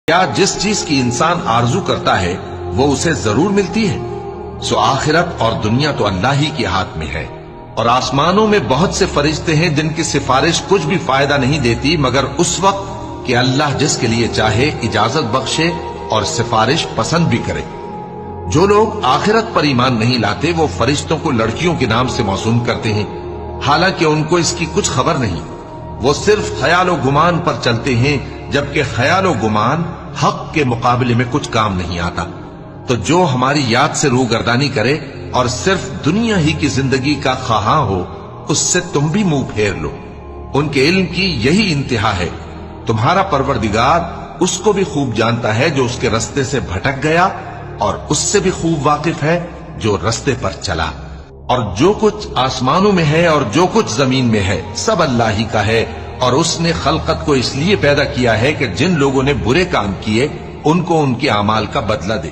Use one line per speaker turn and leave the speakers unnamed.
کیا جس چیز کی انسان آرزو کرتا ہے وہ اسے ضرور ملتی ہے؟ سو آخرت اور دنیا تو اللہ ہی کے ہاتھ میں ہے، اور آسمانوں میں بہت سے فرشتے ہیں جن کی سفارش کچھ بھی فائدہ نہیں دیتی مگر اس وقت کہ اللہ جس کے لیے چاہے اجازت بخشے اور سفارش پسند بھی کرے۔ جو لوگ آخرت پر ایمان نہیں لاتے وہ فرشتوں کو لڑکیوں کے نام سے موسوم کرتے ہیں، حالانکہ ان کو اس کی کچھ خبر نہیں۔ وہ صرف خیال و گمان پر چلتے ہیں، جبکہ خیال و گمان حق کے مقابلے میں کچھ کام نہیں آتا۔ تو جو ہماری یاد سے روگردانی کرے اور صرف دنیا ہی کی زندگی کا خواہاں ہو، اس سے تم بھی منہ پھیر لو۔ ان کے علم کی یہی انتہا ہے۔ تمہارا پروردگار اس کو بھی خوب جانتا ہے جو اس کے رستے سے بھٹک گیا، اور اس سے بھی خوب واقف ہے جو رستے پر چلا۔ اور جو کچھ آسمانوں میں ہے اور جو کچھ زمین میں ہے سب اللہ ہی کا ہے، اور اس نے خلقت کو اس لیے پیدا کیا ہے کہ جن لوگوں نے برے کام کیے ان کو ان کے اعمال کا بدلہ دے۔